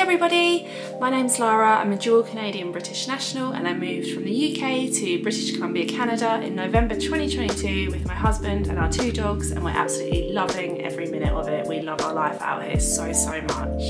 everybody, my name's Lara. I'm a dual Canadian British national and I moved from the UK to British Columbia, Canada in November 2022 with my husband and our 2 dogs, and we're absolutely loving every minute of it. We love our life out here so much.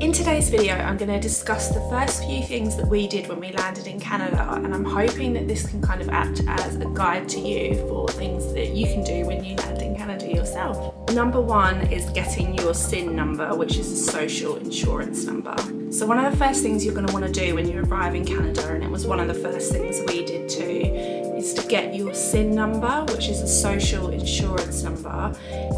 In today's video I'm going to discuss the first few things that we did when we landed in Canada, and I'm hoping that this can kind of act as a guide to you for things that you can do when you land in Canada yourself. Number 1 is getting your SIN number, which is a social insurance number. So one of the first things you're going to want to do when you arrive in Canada, and it was one of the first things we did too, is to get your SIN number, which is a social insurance number.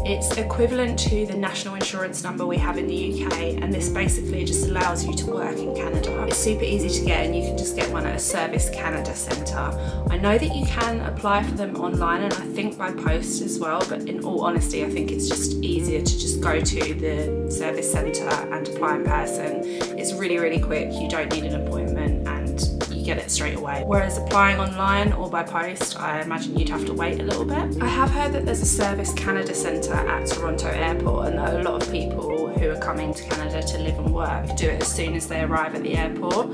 It's equivalent to the national insurance number we have in the UK, and this basically just allows you to work in Canada. It's super easy to get, and you can just get one at a Service Canada centre. I know that you can apply for them online and I think by post as well, but in all honesty I think it's just easier to just go to the service centre and apply in person. It's really quick, you don't need an appointment and you get it straight away. Whereas applying online or by post, I imagine you'd have to wait a little bit. I have heard that there's a Service Canada centre at Toronto Airport, and that a lot of people who are coming to Canada to live and work do it as soon as they arrive at the airport.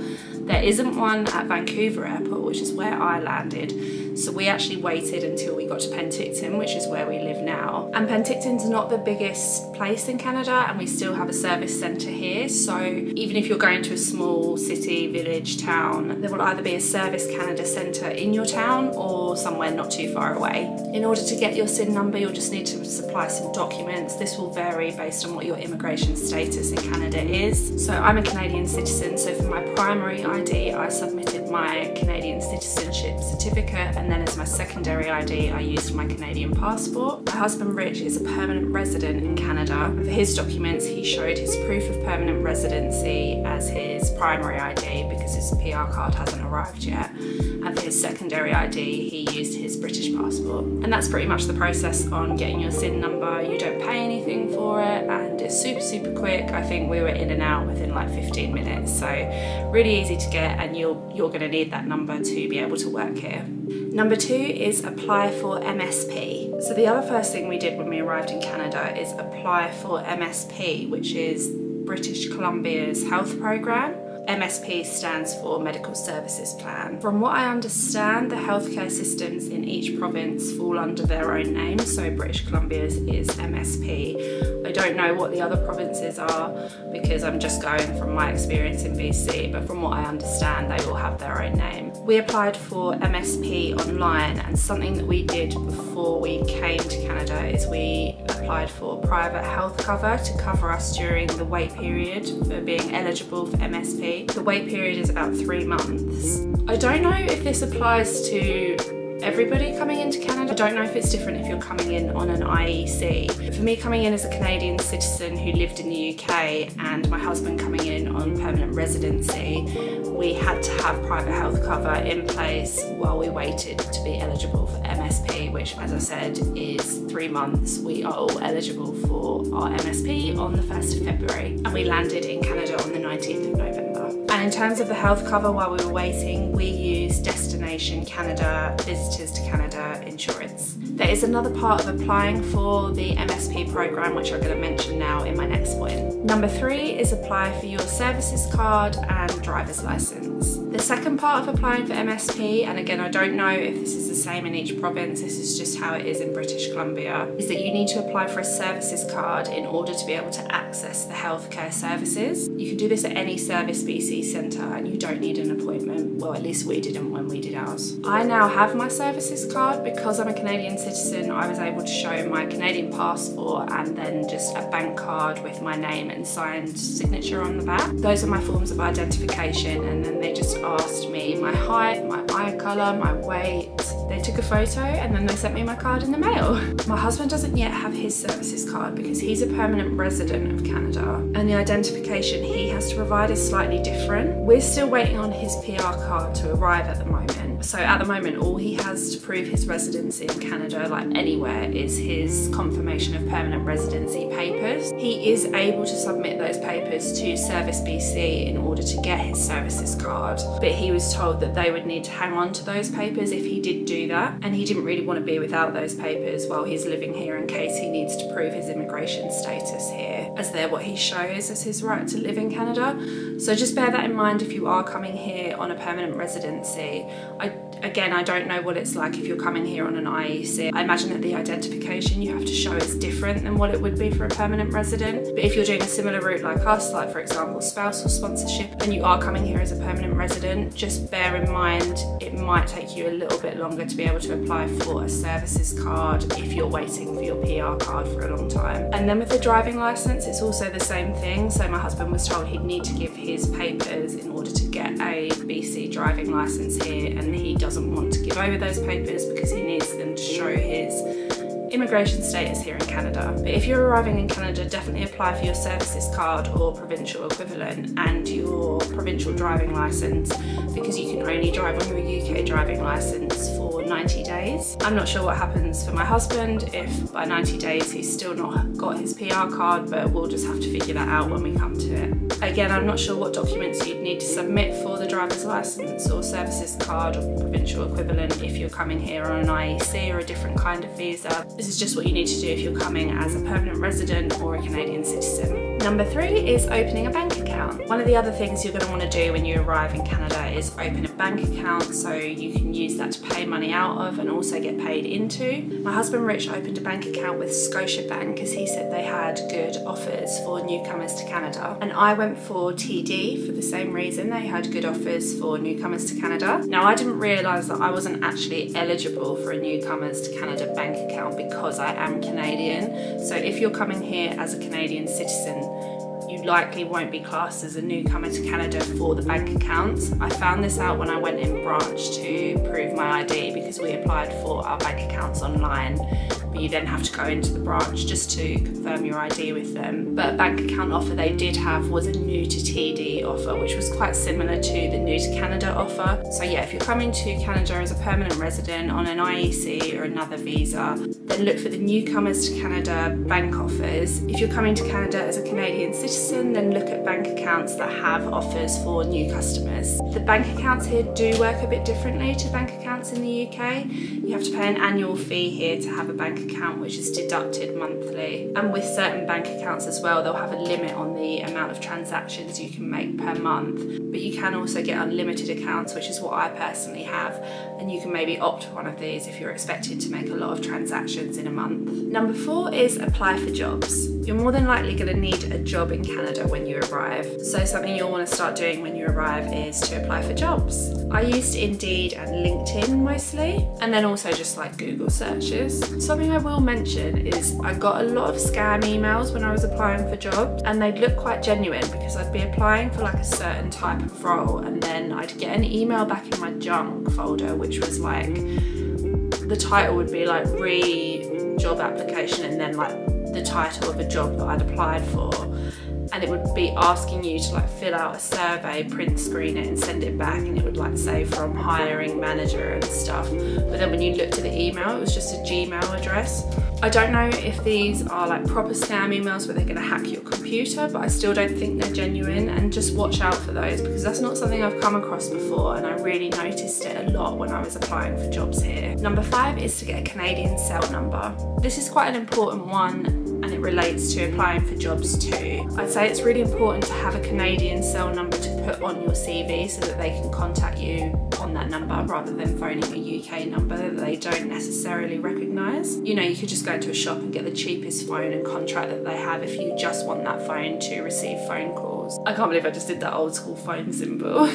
There isn't one at Vancouver Airport, which is where I landed. So we actually waited until we got to Penticton, which is where we live now. And Penticton's not the biggest place in Canada, and we still have a service centre here. So even if you're going to a small city, village, town, there will either be a Service Canada centre in your town or somewhere not too far away. In order to get your SIN number, you'll just need to supply some documents. This will vary based on what your immigration status in Canada is. So I'm a Canadian citizen, so for my primary ID, I submitted my Canadian citizenship certificate, and then as my secondary ID, I used my Canadian passport. My husband Rich is a permanent resident in Canada, and for his documents, he showed his proof of permanent residency as his primary ID because his PR card hasn't arrived yet. And for his secondary ID, he used his British passport. And that's pretty much the process on getting your SIN number. You don't pay anything for it, and it's super quick. I think we were in and out within like 15 minutes, so really easy to get, and you're going to need that number to be able to work here. Number 2 is apply for MSP. So the other first thing we did when we arrived in Canada is apply for MSP, which is British Columbia's health programme. MSP stands for Medical Services Plan. From what I understand, the healthcare systems in each province fall under their own name, so British Columbia's is MSP. I don't know what the other provinces are because I'm just going from my experience in BC, but from what I understand, they all have their own name. We applied for MSP online, and something that we did before we came to Canada is we applied for private health cover to cover us during the wait period for being eligible for MSP. The wait period is about 3 months. I don't know if this applies to everybody coming into Canada. I don't know if it's different if you're coming in on an IEC. But for me, coming in as a Canadian citizen who lived in the UK and my husband coming in on permanent residency, we had to have private health cover in place while we waited to be eligible for MSP, which, as I said, is 3 months. We are all eligible for our MSP on the 1st of February, and we landed in Canada on the 19th of November. And in terms of the health cover while we were waiting, we used Destination Canada Visitors to Canada insurance. There is another part of applying for the MSP program, which I'm going to mention now in my next point. Number 3 is apply for your services card and driver's license. The second part of applying for MSP, and again I don't know if this is the same in each province, this is just how it is in British Columbia, is that you need to apply for a services card in order to be able to access the healthcare services. You can do this at any Service BC centre and you don't need an appointment. Well, at least we didn't when we did ours. I now have my services card because I'm a Canadian citizen. I was able to show my Canadian passport and then just a bank card with my name and signed signature on the back. Those are my forms of identification, and then they just asked me my height, my eye colour, my weight. They took a photo and then they sent me my card in the mail. My husband doesn't yet have his services card because he's a permanent resident of Canada, and the identification he has to provide is slightly different. We're still waiting on his PR card to arrive at the moment. So at the moment, all he has to prove his residency in Canada, like anywhere, is his confirmation of permanent residency papers. He is able to submit those papers to Service BC in order to get his services card, but he was told that they would need to hang on to those papers if he did do that, and he didn't really want to be without those papers while he's living here in case he needs to prove his immigration status here, as they're what he shows as his right to live in Canada. So just bear that in mind if you are coming here on a permanent residency. Again, I don't know what it's like if you're coming here on an IEC. I imagine that the identification you have to show is different than what it would be for a permanent resident. But if you're doing a similar route like us, like for example spousal sponsorship, and you are coming here as a permanent resident, just bear in mind it might take you a little bit longer to be able to apply for a services card if you're waiting for your PR card for a long time. And then with the driving licence, it's also the same thing. So my husband was told he'd need to give his papers in order to get a BC driving licence here, and he doesn't want to give over those papers because he needs them to show his immigration status here in Canada. But if you're arriving in Canada, definitely apply for your services card or provincial equivalent and your provincial driving licence, because you can only drive on your UK driving licence for 90 days. I'm not sure what happens for my husband if by 90 days he's still not got his PR card, but we'll just have to figure that out when we come to it. Again, I'm not sure what documents you'd need to submit for the driver's licence or services card or provincial equivalent if you're coming here on an IEC or a different kind of visa. This is just what you need to do if you're coming as a permanent resident or a Canadian citizen. Number 3 is opening a bank account. One of the other things you're going to want to do when you arrive in Canada is open a bank account so you can use that to pay money out of and also get paid into. My husband Rich opened a bank account with Scotiabank because he said they had good offers for newcomers to Canada, and I went for TD for the same reason. They had good offers for newcomers to Canada. Now I didn't realise that I wasn't actually eligible for a newcomers to Canada bank account because I am Canadian. So if you're coming here as a Canadian citizen, you likely won't be classed as a newcomer to Canada for the bank accounts. I found this out when I went in branch to prove my ID because we applied for our bank accounts online, but you then have to go into the branch just to confirm your ID with them. But a bank account offer they did have was a new to TD offer, which was quite similar to the new to Canada offer. So yeah, if you're coming to Canada as a permanent resident on an IEC or another visa, then look for the newcomers to Canada bank offers. If you're coming to Canada as a Canadian citizen, then look at bank accounts that have offers for new customers. The bank accounts here do work a bit differently to bank accounts in the UK. You have to pay an annual fee here to have a bank account, which is deducted monthly. And with certain bank accounts as well, they'll have a limit on the amount of transactions you can make per month. But you can also get unlimited accounts, which is what I personally have. And you can maybe opt for one of these if you're expected to make a lot of transactions in a month. Number 4 is apply for jobs. You're more than likely going to need a job in Canada when you arrive. So something you'll want to start doing when you arrive is to apply for jobs. I used Indeed and LinkedIn mostly, and then also just like Google searches. Something I will mention is I got a lot of scam emails when I was applying for jobs, and they'd look quite genuine because I'd be applying for like a certain type of role, and then I'd get an email back in my junk folder which was like, the title would be like re-job application and then like the title of a job that I'd applied for, and it would be asking you to like fill out a survey, print screen it and send it back, and it would like say from hiring manager and stuff. But then when you looked at the email, it was just a Gmail address. I don't know if these are like proper scam emails where they're going to hack your computer, but I still don't think they're genuine, and just watch out for those because that's not something I've come across before, and I really noticed it a lot when I was applying for jobs here. Number 5 is to get a Canadian cell number. This is quite an important one, and it relates to applying for jobs too. I'd say it's really important to have a Canadian cell number to put on your CV so that they can contact you on that number rather than phoning a UK number that they don't necessarily recognise. You know, you could just go to a shop and get the cheapest phone and contract that they have if you just want that phone to receive phone calls. I can't believe I just did that old school phone symbol.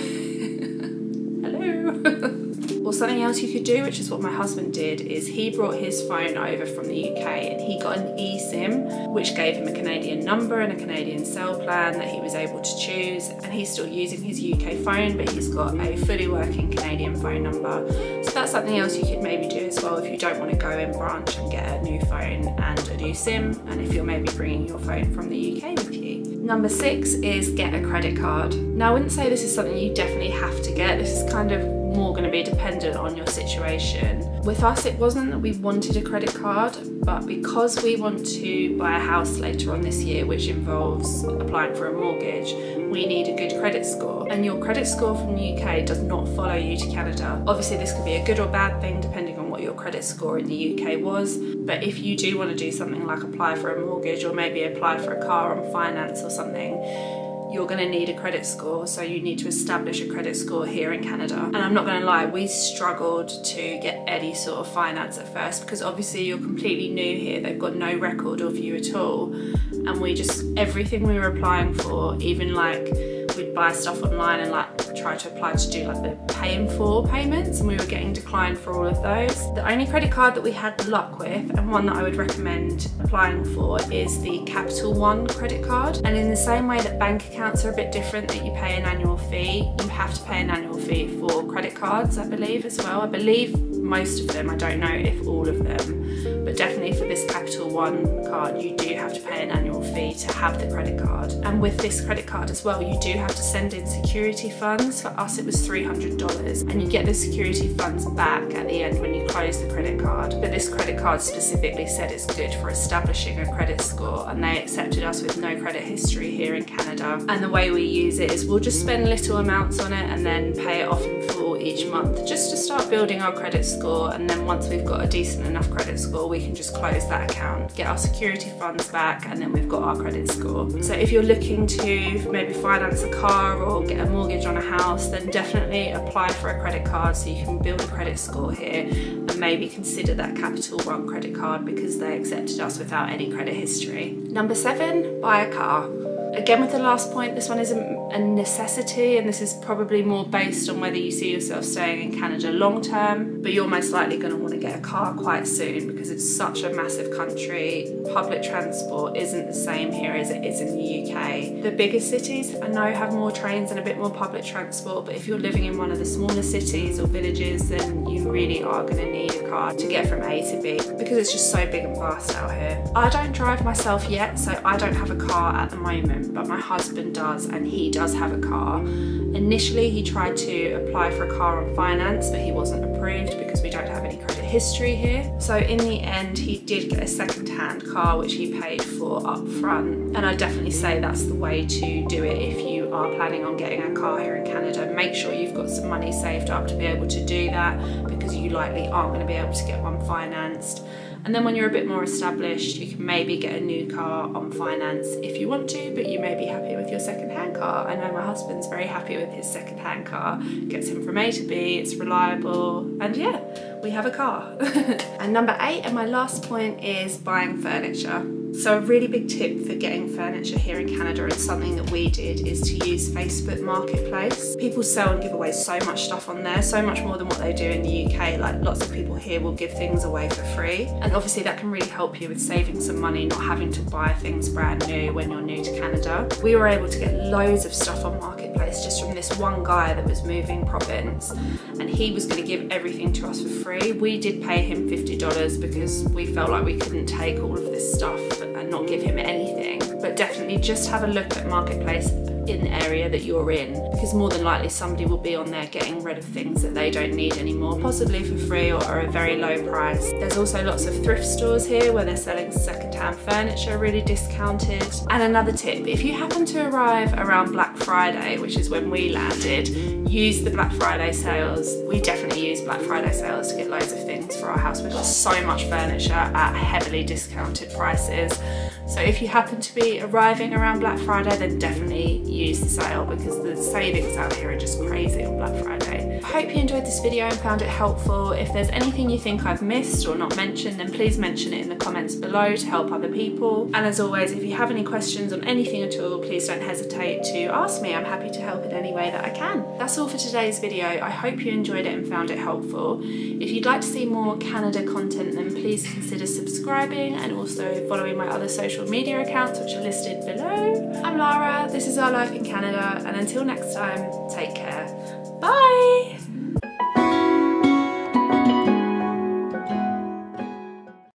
Hello. Or something else you could do, which is what my husband did, is he brought his phone over from the UK and he got an eSIM, which gave him a Canadian number and a Canadian cell plan that he was able to choose, and he's still using his UK phone, but he's got a fully working Canadian phone number. So that's something else you could maybe do as well if you don't want to go in branch and get a new phone and a new SIM, and if you're maybe bringing your phone from the UK with you. Number 6 is get a credit card. Now I wouldn't say this is something you definitely have to get. This is kind of more going to be dependent on your situation. With us, it wasn't that we wanted a credit card, but because we want to buy a house later on this year, which involves applying for a mortgage, we need a good credit score. And your credit score from the UK does not follow you to Canada. Obviously, this could be a good or bad thing depending on what your credit score in the UK was. But if you do want to do something like apply for a mortgage or maybe apply for a car on finance or something, you're going to need a credit score, so you need to establish a credit score here in Canada. And I'm not going to lie, we struggled to get any sort of finance at first because obviously you're completely new here, they've got no record of you at all, and we just, everything we were applying for, even like we'd buy stuff online and like try to apply to do like the pay in full payments, and we were getting declined for all of those. The only credit card that we had luck with, and one that I would recommend applying for, is the Capital One credit card. And in the same way that bank accounts are a bit different, that you pay an annual fee, you have to pay an annual fee for credit cards, I believe, as well. I believe most of them, I don't know if all of them, but definitely for this Capital One card you do have to pay an annual fee to have the credit card. And with this credit card as well, you do have to send in security funds. For us it was $300, and you get the security funds back at the end when you close the credit card. But this credit card specifically said it's good for establishing a credit score, and they accepted us with no credit history here in Canada. And the way we use it is we'll just spend little amounts on it and then pay it off in full each month, just to start building our credit score. And then once we've got a decent enough credit score, we can just close that account, get our security funds back, and then we've got our credit score. So if you're looking to maybe finance a car or get a mortgage on a house, then definitely apply for a credit card so you can build a credit score here, and maybe consider that Capital One credit card because they accepted us without any credit history. Number 7, buy a car. Again, with the last point, this one isn't a necessity, and this is probably more based on whether you see yourself staying in Canada long term, but you're most likely going to want to get a car quite soon because it's such a massive country. Public transport isn't the same here as it is in the UK. The bigger cities, I know, have more trains and a bit more public transport, but if you're living in one of the smaller cities or villages, then you really are going to need a car to get from A to B because it's just so big and vast out here. I don't drive myself yet, so I don't have a car at the moment, but my husband does, and he does have a car. Initially he tried to apply for a car on finance, but he wasn't approved because we don't have any credit history here. So in the end he did get a second-hand car which he paid for up front, and I definitely say that's the way to do it if you are planning on getting a car here in Canada. Make sure you've got some money saved up to be able to do that because you likely aren't going to be able to get one financed. And then when you're a bit more established, you can maybe get a new car on finance if you want to, but you may be happy with your second-hand car. I know my husband's very happy with his second-hand car. It gets him from A to B, it's reliable, and yeah, we have a car. And number 8, and my last point, is buying furniture. So a really big tip for getting furniture here in Canada, and something that we did, is to use Facebook Marketplace. People sell and give away so much stuff on there, so much more than what they do in the UK. Like, lots of people here will give things away for free, and obviously that can really help you with saving some money, not having to buy things brand new when you're new to Canada. We were able to get loads of stuff on Marketplace just from this one guy that was moving province, and he was going to give everything to us for free. We did pay him $50 because we felt like we couldn't take all of this stuff and not give him anything. But definitely just have a look at Marketplace in the area that you're in, because more than likely somebody will be on there getting rid of things that they don't need anymore, possibly for free or at a very low price. There's also lots of thrift stores here where they're selling second-hand furniture really discounted. And another tip, if you happen to arrive around Black Friday, which is when we landed, use the Black Friday sales. We definitely use Black Friday sales to get loads of things for our house. We've got so much furniture at heavily discounted prices. So if you happen to be arriving around Black Friday, then definitely use the sale because the savings out here are just crazy on Black Friday. I hope you enjoyed this video and found it helpful. If there's anything you think I've missed or not mentioned, then please mention it in the comments below to help other people. And as always, if you have any questions on anything at all, please don't hesitate to ask me. I'm happy to help in any way that I can. That's all for today's video. I hope you enjoyed it and found it helpful. If you'd like to see more Canada content, then please consider subscribing and also following my other social media accounts, which are listed below. I'm Lara, this is Our Life in Canada, and until next time, take care. Bye!